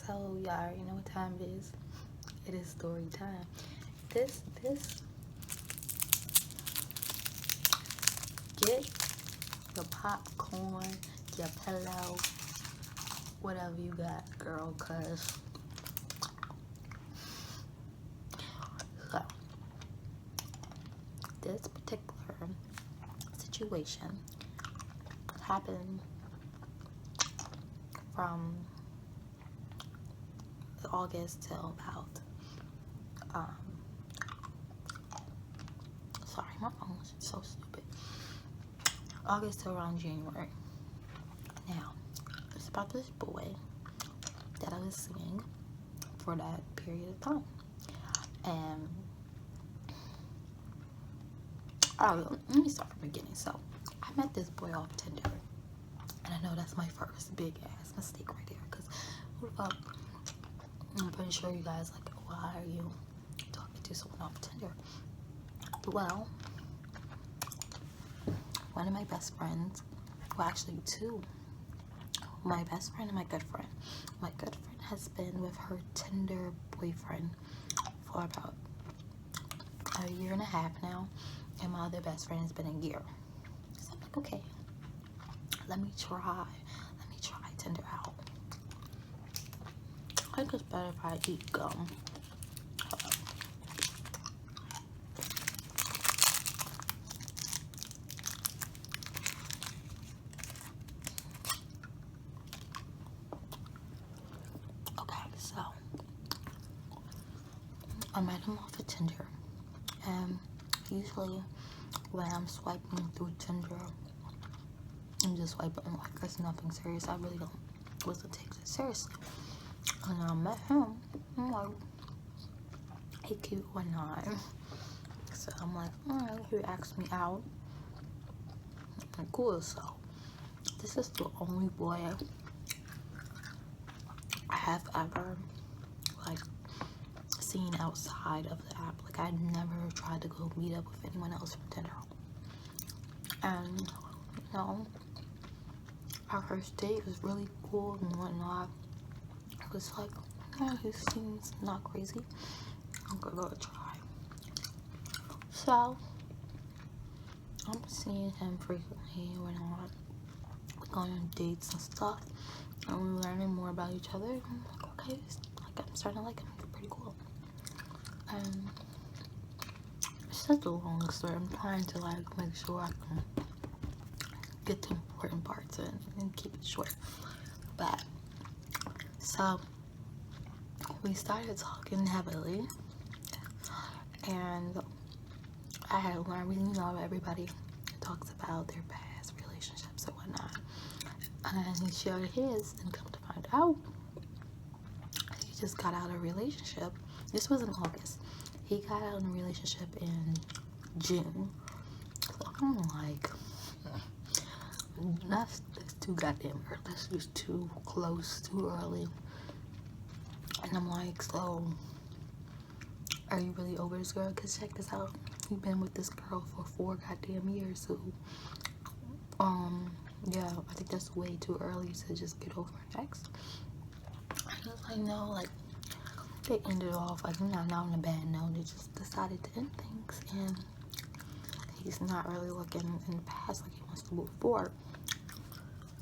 So y'all already know what time it is. It is story time. This get your popcorn, your pillow, whatever you got, girl, cause so this particular situation happened from August till about sorry, my phone is so stupid. August to around January. Now, it's about this boy that I was seeing for that period of time. And let me start from the beginning. So, I met this boy off Tinder. And I know that's my first big ass mistake right there. Because who the fuck? I'm pretty sure you guys like, why are you talking to someone off Tinder? Well, one of my best friends, well actually two, my best friend and my good friend. My good friend has been with her Tinder boyfriend for about a year and a half now, and my other best friend has been a year. So I'm like, okay, let me try Tinder out. I think it's better if I eat gum. So I met him off of Tinder, and usually when I'm swiping through Tinder, I'm just swiping like it's nothing serious. I really wasn't taking it seriously. And I met him, I'm like, he cute or not. So I'm like, alright, he asked me out. I'm like, cool. So this is the only boy I have ever like seen outside of the app. Like I never tried to go meet up with anyone else from Tinder. And you know, our first date was really cool and whatnot. It was like, yeah, he seems not crazy. I'm gonna try. So I'm seeing him frequently and whatnot. We're going on dates and stuff, and we're learning more about each other. I'm like, okay, like I'm starting to like him. He's pretty cool. And it's just a long story. I'm trying to like make sure I can get the important parts and keep it short. But so we started talking heavily, and I had learned, you know, everybody talks about their past relationships and whatnot. And he shared his, and come to find out, he just got out of a relationship. This was in August. He got out of a relationship in June. So I'm like, that's too goddamn early. That's just too close, too early. And I'm like, so are you really over this girl? Because check this out. You've been with this girl for 4 goddamn years. So, yeah, I think that's way too early to just get over next. I was like, no, like, they ended off, like, not on a bad note. They just decided to end things. And he's not really looking in the past like he wants to move forward.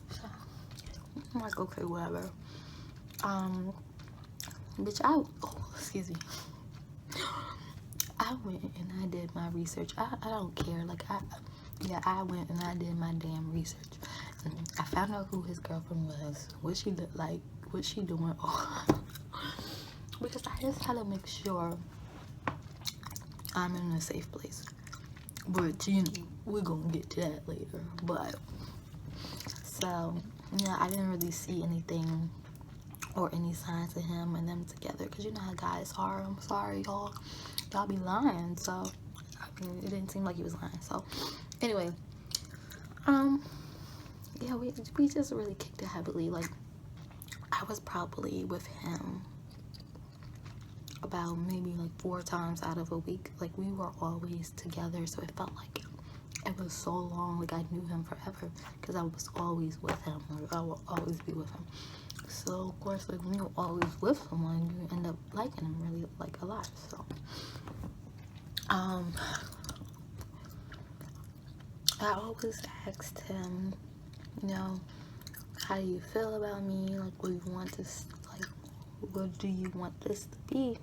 So, I'm like, okay, whatever. Bitch, excuse me. I went and I did my research. I don't care. Like, I went and I did my damn research. And I found out who his girlfriend was, what she looked like, what she doing. Because I just had to make sure I'm in a safe place. But, you know, we're gonna get to that later. But, so, yeah, I didn't really see anything or any signs of him and them together, because you know how guys are. I'm sorry, y'all be lying. So I mean, it didn't seem like he was lying. So anyway, yeah, we just really kicked it heavily. Like, I was probably with him about maybe like 4 times out of a week. Like, we were always together, so it felt like it was so long. Like, I knew him forever because I was always with him, or I will always be with him. So of course, like when you're always with someone, you end up liking them really like a lot. So I always asked him, you know, how do you feel about me? Like, what do you want this? Like, what do you want this to be?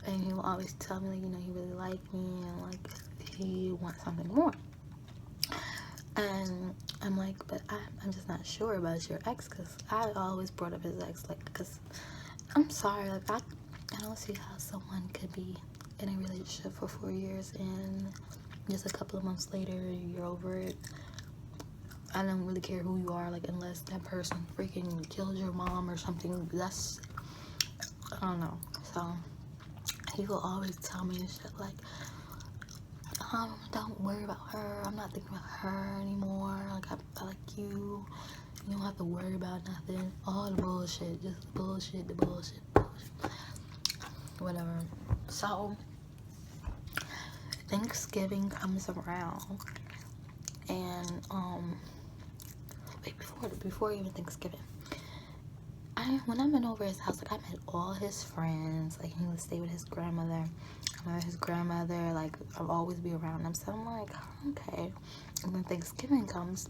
And he will always tell me, like, you know, he really liked me and like he wants something more. And I'm like, but I'm just not sure about your ex, because I always brought up his ex, like, because I'm sorry, like, I don't see how someone could be in a relationship for 4 years and just a couple of months later you're over it. I don't really care who you are, like, unless that person freaking killed your mom or something. That's, I don't know. So he will always tell me shit like, don't worry about her, I'm not thinking about her anymore, like, I like you don't have to worry about nothing, all the bullshit, just the bullshit, whatever. So Thanksgiving comes around, and wait, before even Thanksgiving, when I went over his house, like, I met all his friends, like, he would stay with his grandmother. I met his grandmother, like, I'll always be around him. So I'm like, okay. And when Thanksgiving comes,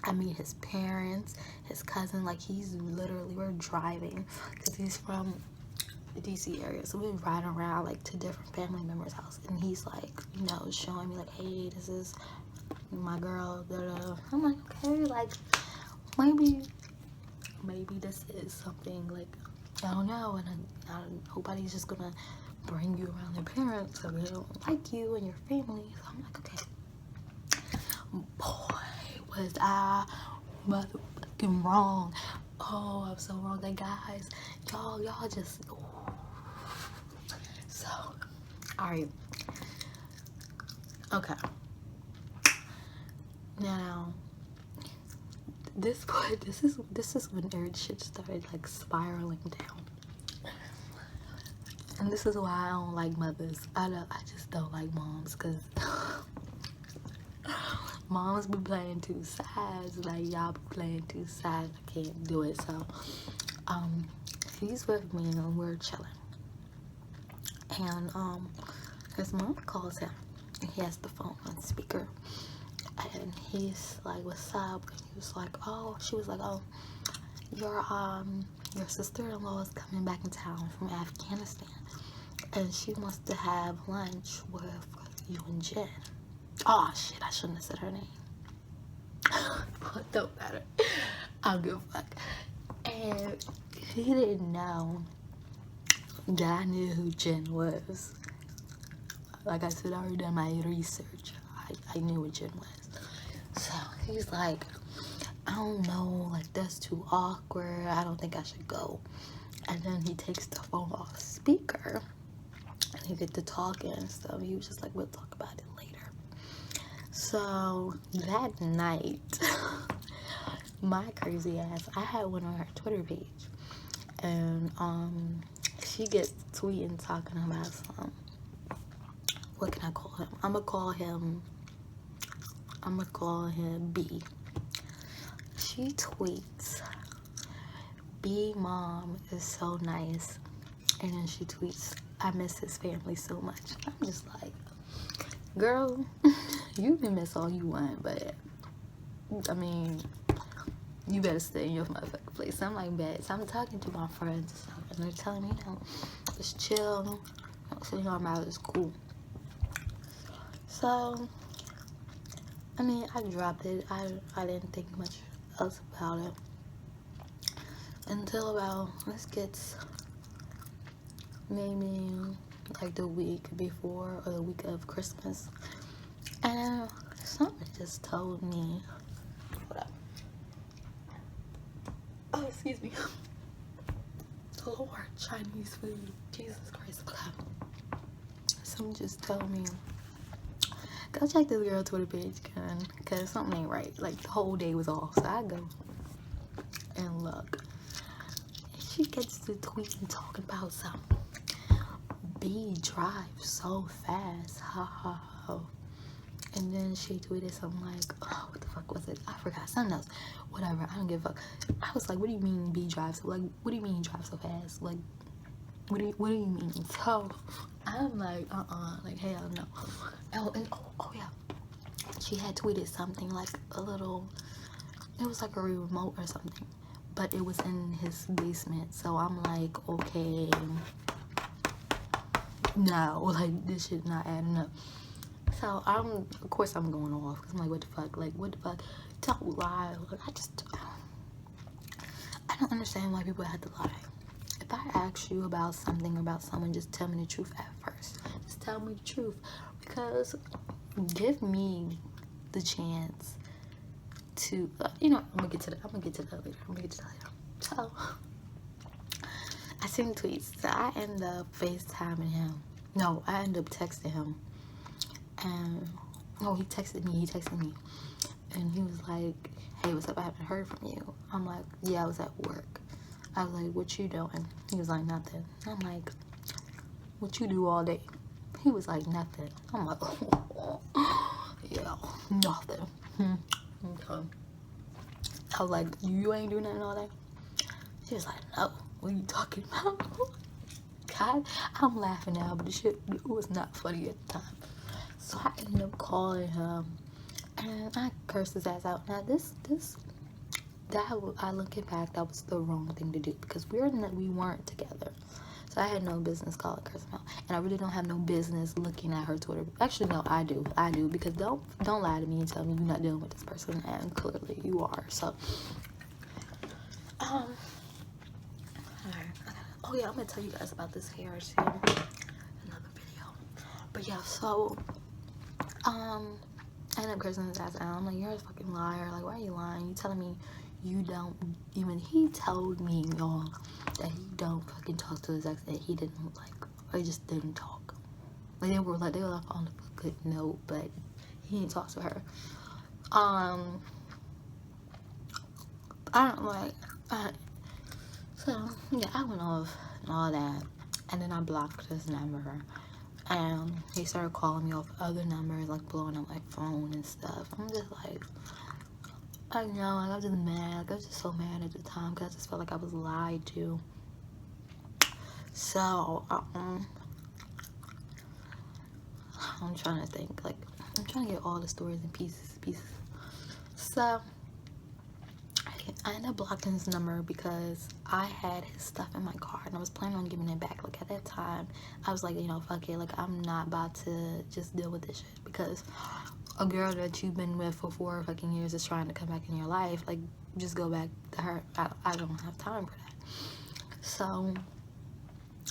I meet his parents, his cousin, like, he's literally, we're driving, because he's from the DC area, so we ride around, like, to different family members' house, and he's like, you know, showing me, like, hey, this is my girl, da da. I'm like, okay, like, maybe this is something, like, I don't know, and nobody's just gonna bring you around their parents so they don't like you and your family. So I'm like, okay. Boy, was I motherfucking wrong. Oh, I'm so wrong. Like, guys, y'all just, oh. So, alright. Okay. Now, this is when every shit started, like, spiraling down. And this is why I don't like mothers. I just don't like moms, because moms be playing two sides. Like, y'all be playing two sides. I can't do it. So he's with me and we're chilling, and his mom calls him, and he has the phone on speaker, and he's like, what's up? And he was like, oh, she was like, oh, your sister-in-law is coming back in town from Afghanistan, and she wants to have lunch with you and Jen. Oh shit, I shouldn't have said her name. It don't matter. I don't give a fuck. And he didn't know that I knew who Jen was. Like I said, I already done my research. I knew what Jen was. So he's like, I don't know, like, that's too awkward. I don't think I should go. And then he takes the phone off speaker, and he get to talking and stuff. He was just like, we'll talk about it later. So that night, my crazy ass, I had one on her Twitter page, and she gets tweeting talking about some, what can I call him? I'm gonna call him B. She tweets, B mom is so nice, and then she tweets, I miss his family so much. I'm just like, girl, you can miss all you want, but I mean, you better stay in your motherfucking place. I'm like, bad. So I'm talking to my friends, and they're telling me, you know, just chill, sitting on my mouth is cool. So I mean, I dropped it. I didn't think much else about it until about, this gets maybe like the week before or the week of Christmas, and something just told me, hold up, oh, excuse me, Lord, Chinese food, Jesus Christ, okay. Something just told me, go check this girl Twitter page again, because something ain't right. Like, the whole day was off. So I go and look. And she gets to tweet and talking about some B drives so fast. Ha ha ha. And then she tweeted something like, oh, what the fuck was it? I forgot. Something else. whatever, I don't give a fuck. I was like, what do you mean B drive so, like, what do you mean drive so fast? Like, what do you mean? So I'm like, like, hell no. Oh yeah, she had tweeted something like a little, it was like a remote or something, but it was in his basement. So I'm like, okay, no, like, this shit not adding up. So of course I'm going off, because I'm like, what the fuck, like, what the fuck, don't lie. Like, I don't understand why people have to lie. If I ask you about something, about someone, just tell me the truth at first. Just tell me the truth, because give me the chance to, I'm gonna get to that later. So I seen tweets. So I end up FaceTiming him. No, I end up texting him. And no, he texted me. And he was like, hey, what's up? I haven't heard from you. I'm like, yeah, I was at work. I was like, what you doing? He was like, nothing. I'm like, what you do all day? He was like, nothing. I'm like, yeah, nothing. Okay. I was like, you ain't doing nothing all day? She was like, no. What are you talking about? God, I'm laughing now, but the shit, it was not funny at the time. So I ended up calling him, and I cursed his ass out. Now I looking back, that was the wrong thing to do, because we weren't together. So I had no business calling cursing out, and I really don't have no business looking at her Twitter. Actually, no, I do, because don't lie to me and tell me you're not dealing with this person, and clearly you are. So, alright. Oh yeah, I'm gonna tell you guys about this hair too, another video. But yeah, so I ended up cursing his ass out. I'm like, you're a fucking liar. Like, why are you lying? You telling me you don't even, he told me, y'all, that he don't fucking talk to his ex, and he didn't, like, they just didn't talk. Like, they were left on a good note, but he didn't talk to her. I don't like, so yeah, I went off and all that, and then I blocked his number, and he started calling me off other numbers, like blowing up my phone and stuff. I'm just like, I know, like, I was just mad. Like, I was just so mad at the time, because I just felt like I was lied to. So, I'm trying to think, like, I'm trying to get all the stories in pieces. So, I ended up blocking his number because I had his stuff in my car, and I was planning on giving it back. Like, at that time, I was like, fuck it. Like, I'm not about to just deal with this shit, because a girl that you've been with for 4 fucking years is trying to come back in your life. Like, just go back to her. I don't have time for that. So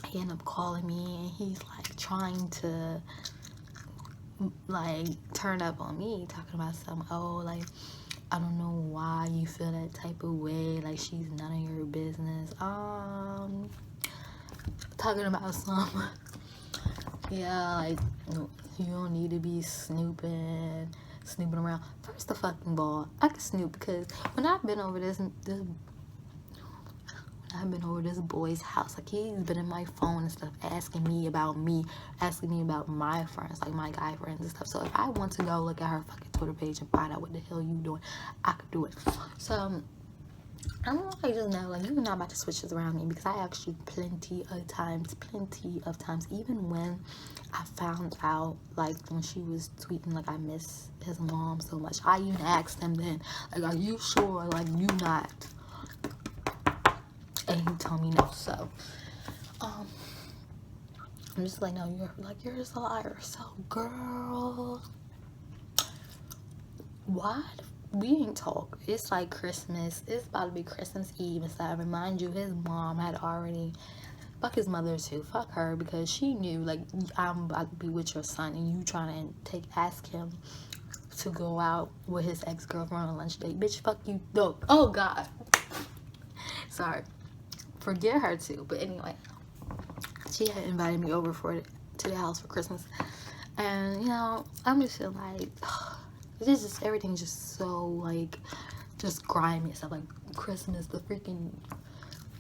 he ended up calling me, and he's like trying to like turn up on me, talking about some, oh, like, I don't know why you feel that type of way, like, she's none of your business. Talking about some, yeah, like, you don't need to be snooping around. First of fucking all, I can snoop, because when I've been over this boy's house, like, he's been in my phone and stuff, asking me about my friends, like my guy friends and stuff. So if I want to go look at her fucking Twitter page and find out what the hell you doing, I could do it. So I'm like, just know, like, you're not about to switch this around me, because I asked you plenty of times, even when I found out, like, when she was tweeting, like, I miss his mom so much, I even asked him then, like, are you sure, like, you not? And he told me no. So I'm just like, no, you're just a liar. So, girl, why we ain't talk? It's like Christmas. It's about to be Christmas Eve and stuff. Remind you, his mom had already, fuck his mother too, fuck her, because she knew, like, I'm about to be with your son, and you trying to ask him to go out with his ex-girlfriend on a lunch date. Bitch, fuck you. No. Oh God, sorry, forget her too. But anyway, she had invited me over to the house for Christmas, and I'm just feeling like this is everything's just so, like, just grimy and stuff. Like, Christmas, the freaking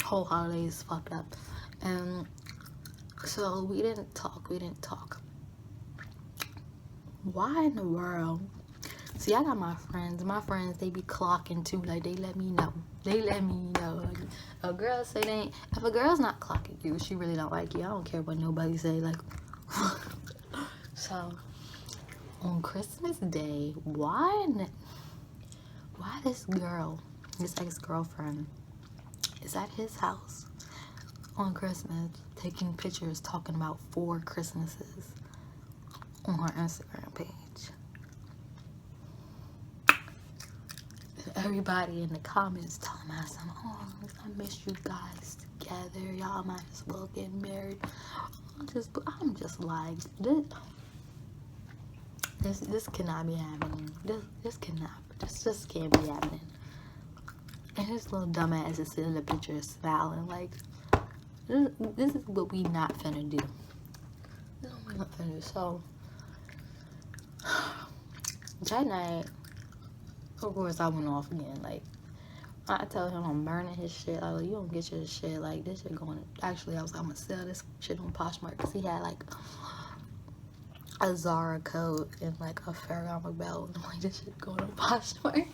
whole holiday is fucked up, and so we didn't talk. Why in the world? See, I got my friends. My friends, they be clocking too. Like, they let me know. They let me know. Like, a girl say they ain't. If a girl's not clocking you, she really don't like you. I don't care what nobody say. Like, so on Christmas Day, why this girl, his ex-girlfriend, is at his house on Christmas taking pictures talking about 4 Christmases on her Instagram page? Everybody in the comments telling me, oh, I miss you guys together. Y'all might as well get married. I'm just like, this cannot be happening. This just can't be happening. And his little dumbass is sitting in the picture smiling like, this is what we not finna do. This is what we not finna do. So that night, of course, I went off again. Like, I tell him I'm burning his shit. I was like, you don't get your shit. Like, this shit going. Actually, I was like, I'm gonna sell this shit on Poshmark because he had like a Zara coat and like a Ferragamo belt. I'm like, this shit going on Poshmark.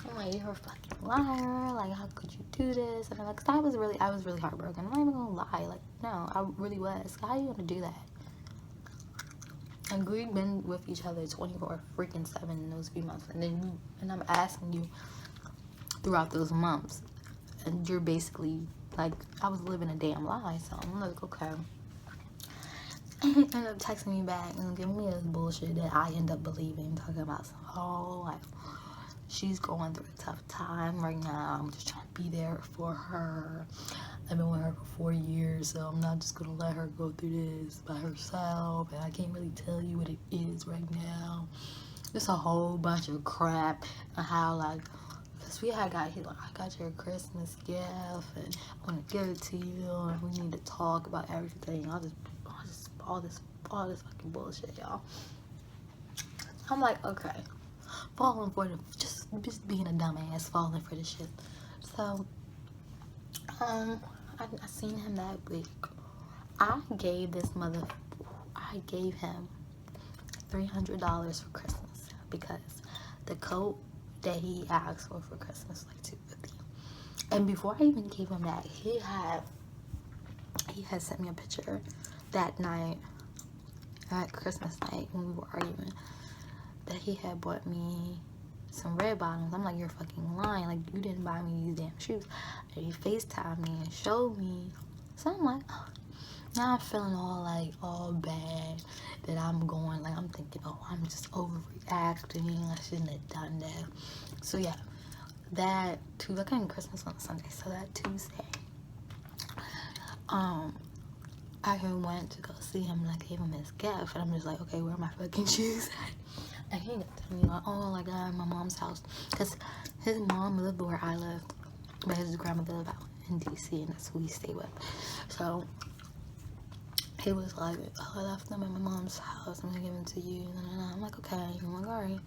I'm like, you're a fucking liar. Like, how could you do this? And I'm like, cause I was really heartbroken. I'm not even gonna lie. Like, no, I really was. How are you gonna do that? And we've been with each other 24 freaking 7 in those few months, and I'm asking you throughout those months, and you're basically like, I was living a damn lie. So I'm like, okay. And he ended up texting me back and giving me this bullshit that I end up believing, talking about like, she's going through a tough time right now. I'm just trying to be there for her. I've been with her for 4 years, so I'm not just gonna let her go through this by herself, and I can't really tell you what it is right now. Just a whole bunch of crap, and how like, cause we had got hit, like, I got your Christmas gift, and I want to give it to you, and we need to talk about everything. All this fucking bullshit, y'all. I'm like, okay, falling for the just being a dumbass, falling for the shit. So I seen him that week. I gave him $300 for Christmas because the coat that he asked for Christmas was like $250. And before I even gave him that, he had sent me a picture that night, at Christmas night when we were arguing, that he had bought me some red bottoms. I'm like, you're fucking lying. Like, you didn't buy me these damn shoes. And he FaceTimed me and showed me. So I'm like, oh. Now I'm feeling all bad that I'm going, like, I'm thinking, oh, I'm just overreacting. I shouldn't have done that. So yeah, that Tuesday, I came Christmas on Sunday. So that Tuesday, I went to go see him and I gave him his gift. And I'm just like, okay, where are my fucking shoes at? And he ended up telling me, like, oh, like, I'm at my mom's house. Because his mom lived where I lived, but his grandmother lived out in D.C., and that's who he stayed with. So he was like, oh, I left them at my mom's house. I'm going to give them to you. And I'm like, okay. I'm like, all right.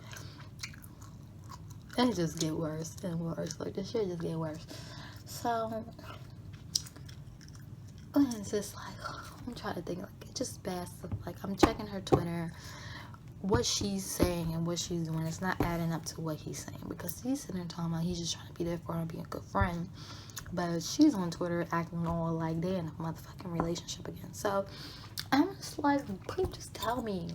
And it just get worse and worse. Like, this shit just get worse. So it's just like, I'm trying to think, like, it's just bad stuff. Like, I'm checking her Twitter, what she's saying and what she's doing. It's not adding up to what he's saying, because he's sitting there talking about he's just trying to be there for her and be a good friend, but she's on Twitter acting all like they're in a motherfucking relationship again. So I'm just like, please just tell me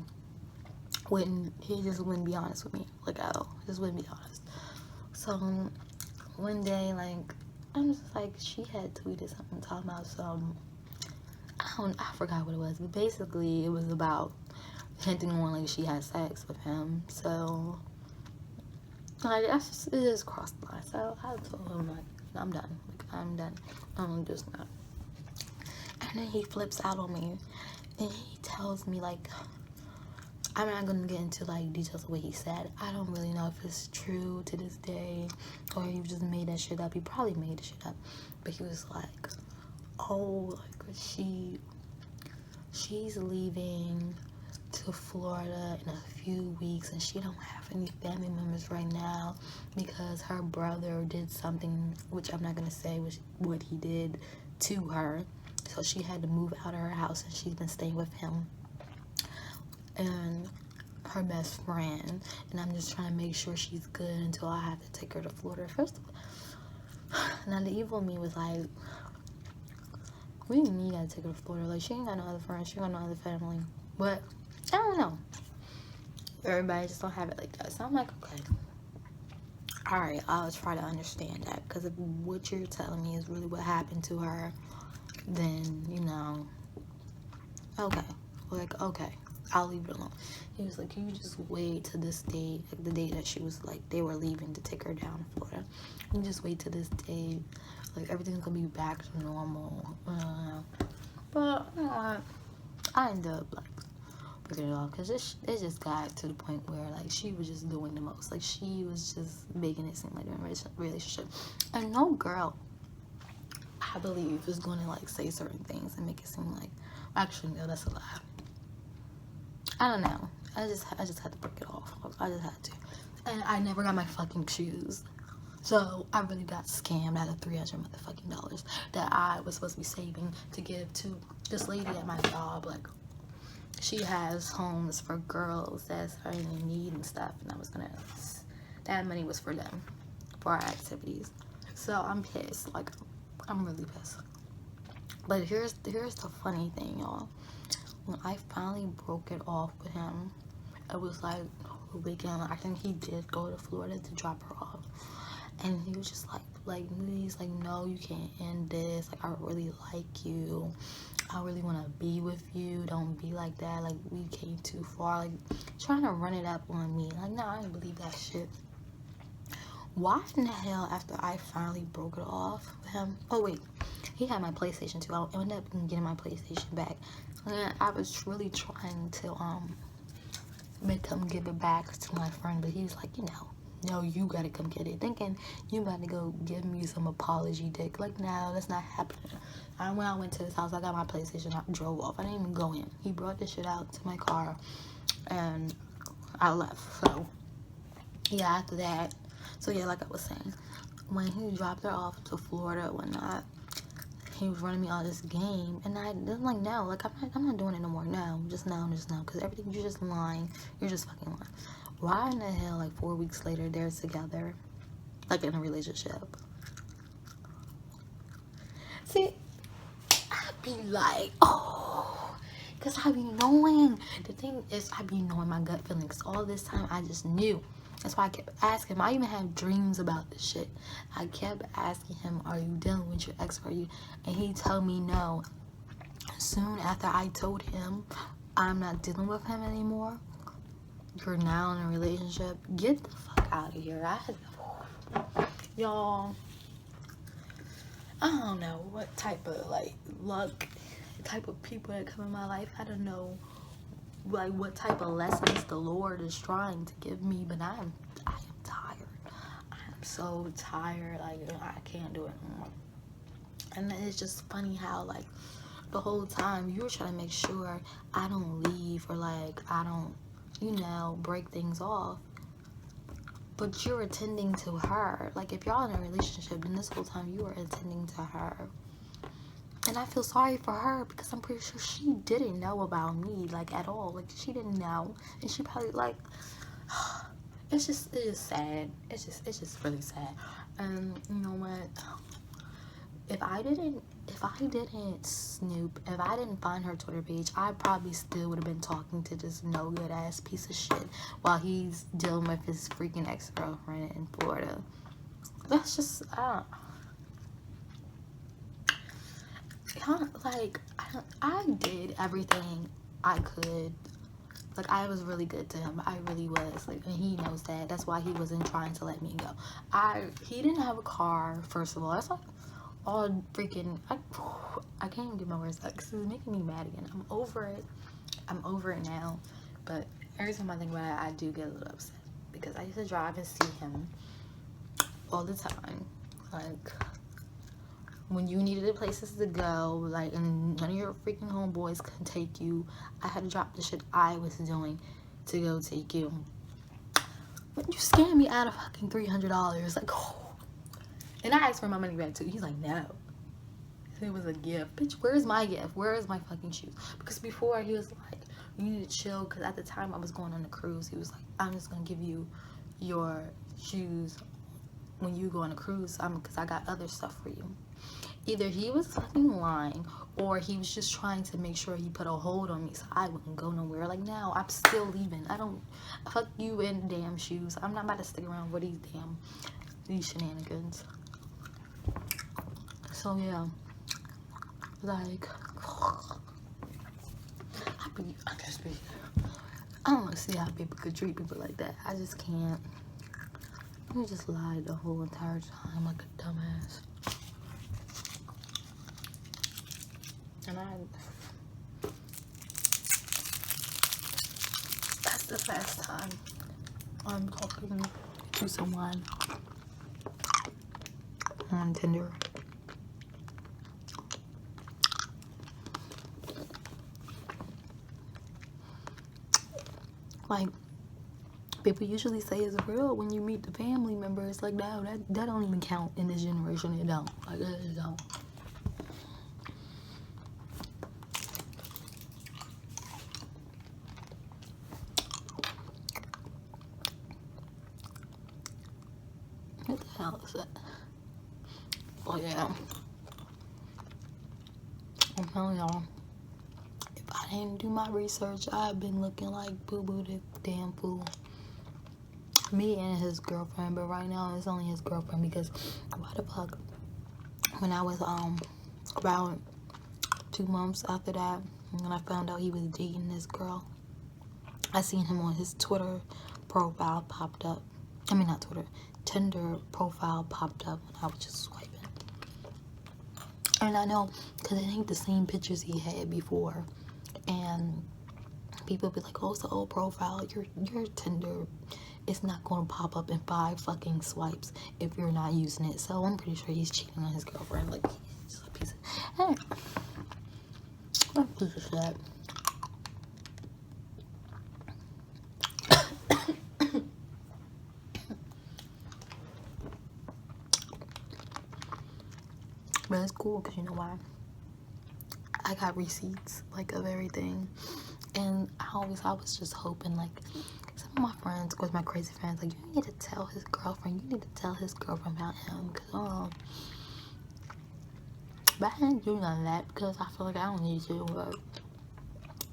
when he just wouldn't be honest with me, like, at all. Just wouldn't be honest. So one day, like, I'm just like, she had tweeted something talking about some, I forgot what it was, but basically it was about hinting on, like, she had sex with him. So like, it just crossed the line. So I told him, like, I'm done. Like, I'm done. I'm just not. And then he flips out on me and he tells me, like, I'm not gonna get into, like, details of what he said. I don't really know if it's true to this day or he just made that shit up. He probably made the shit up. But he was like, oh, like, she's leaving to Florida in a few weeks and she don't have any family members right now because her brother did something, which I'm not gonna say what he did to her, so she had to move out of her house and she's been staying with him. And her best friend, and I'm just trying to make sure she's good until I have to take her to Florida. First of all, now the evil me was like, we didn't need to take her to Florida. Like, she ain't got no other friends, she ain't got no other family. But I don't know. Everybody just don't have it like that. So I'm like, okay. Alright, I'll try to understand that. Because if what you're telling me is really what happened to her, then, you know, okay. Like, okay. I'll leave it alone. He was like, can you just wait to this day, like the day that she was like, they were leaving to take her down to Florida. You just wait to this day. Like, everything's gonna be back to normal. But, you know what? I ended up, like, breaking it off. Because it just got to the point where, like, she was just doing the most. Like, she was just making it seem like a relationship. And no girl, I believe, is going to, like, say certain things and make it seem like, actually, no, that's a lie. I don't know. I just had to break it off. I just had to. And I never got my fucking shoes. So I really got scammed out of $300 motherfucking that I was supposed to be saving to give to this lady at my job. Like, she has homes for girls that's in need and stuff, and that money was for them, for our activities. So I'm pissed. Like, I'm really pissed. But here's the funny thing, y'all. When I finally broke it off with him, it was like a weekend. I think he did go to Florida to drop her off, and he was just he's like, no, you can't end this. Like, I really like you. I really want to be with you. Don't be like that. Like, we came too far. Like, trying to run it up on me. Like, no, I didn't believe that shit. Why in the hell, after I finally broke it off with him? Oh, wait. He had my PlayStation too. I ended up getting my PlayStation back. And I was really trying to make him give it back to my friend. But he was like, no, you gotta come get it. Thinking you about to go give me some apology dick. Like, no, that's not happening. When I went to his house, I got my PlayStation, I drove off. I didn't even go in. He brought this shit out to my car, and I left. So, yeah, after that, so yeah, like I was saying, when he dropped her off to Florida or whatnot, he was running me all this game, and I'm like, no, like, I'm not doing it no more. No, just no, because everything, you're just lying. You're just fucking lying. Why in the hell, like, 4 weeks later, they're together, like, in a relationship? See, I'd be like, oh, because I be knowing. The thing is, I be knowing my gut feelings. All this time, I just knew. That's why I kept asking him. I even had dreams about this shit. I kept asking him, are you dealing with your ex? Are you? And he told me no. Soon after I told him I'm not dealing with him anymore, you're now in a relationship, get the fuck out of here. Y'all, I don't know what type of, like, luck, type of people that come in my life. I don't know, like, what type of lessons the Lord is trying to give me, but I am tired. I am so tired. Like, I can't do it anymore. And it's just funny how, like, the whole time you were trying to make sure I don't leave, or, like, I don't, break things off. But you're attending to her. Like, if y'all in a relationship, then this whole time you were attending to her. And I feel sorry for her, because I'm pretty sure she didn't know about me, like, at all. Like, she didn't know. And she probably, like, it's just sad. It's just really sad. And you know what? If I didn't snoop, if I didn't find her Twitter page, I probably still would have been talking to this no good ass piece of shit while he's dealing with his freaking ex-girlfriend in Florida. That's just, I did everything I could. Like, I was really good to him. I really was. Like, and he knows that. That's why he wasn't trying to let me go. He didn't have a car, first of all. That's like all freaking, I can't even get my words out because it's making me mad again. I'm over it now. But every time I think about it, I do get a little upset, because I used to drive and see him all the time. Like, when you needed places to go, like, and none of your freaking homeboys could take you, I had to drop the shit I was doing to go take you. But you scammed me out of fucking $300. Like, oh. And I asked for my money back too. He's like, no. It was a gift. Bitch, where's my gift? Where is my fucking shoes? Because before he was like, you need to chill, because at the time I was going on a cruise, he was like, I'm just gonna give you your shoes when you go on a cruise, because I got other stuff for you. Either he was fucking lying, or he was just trying to make sure he put a hold on me so I wouldn't go nowhere. Like, now I'm still leaving. I don't, fuck you and damn shoes. I'm not about to stick around for these shenanigans. So yeah, like, I don't see how people could treat people like that. I just can't. You just lied the whole entire time like a dumbass. And that's the last time I'm talking to someone on Tinder. Like, people usually say it's real when you meet the family members. Like, no, that don't even count in this generation. It don't. Like, it don't. What the hell is that? Oh yeah. I'm telling y'all, if I didn't do my research, I've been looking like boo-boo the damn fool. Me and his girlfriend, but right now it's only his girlfriend, because why the fuck, when I was about 2 months after that, when I found out he was dating this girl, I seen him on his Twitter profile popped up. I mean, not Twitter, Tinder profile popped up, and I was just swiping. And I know, because it ain't the same pictures he had before, and people be like, oh, it's an old profile. Your Tinder, it's not going to pop up in 5 fucking swipes if you're not using it. So I'm pretty sure he's cheating on his girlfriend. Like, he's a piece of, hey, what a piece of shit. But it's cool, because you know why? I got receipts, like, of everything. And I was just hoping, like, some of my friends, of course my crazy friends, like, you need to tell his girlfriend, you need to tell his girlfriend about him, because, but I didn't do none of that, because I feel like I don't need to, but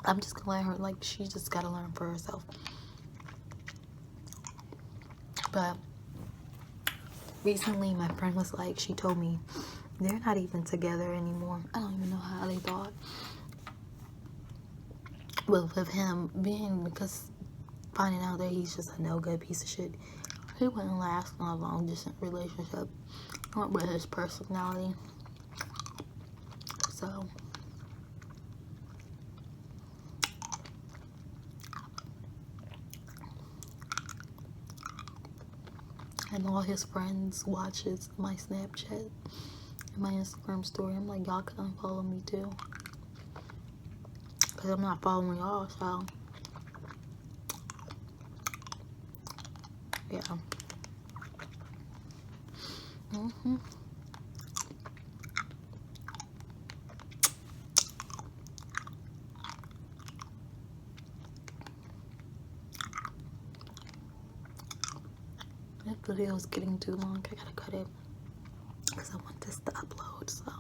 I'm just gonna let her, like, she just gotta learn for herself. But recently my friend was like, she told me they're not even together anymore. I don't even know how they thought. But with him being, because finding out that he's just a no good piece of shit, he wouldn't last in a long distance relationship with his personality. So and all his friends watches my Snapchat and my Instagram story. I'm like, y'all can unfollow me too, because I'm not following y'all. So yeah. This video is getting too long. I gotta cut it because I want this to upload. So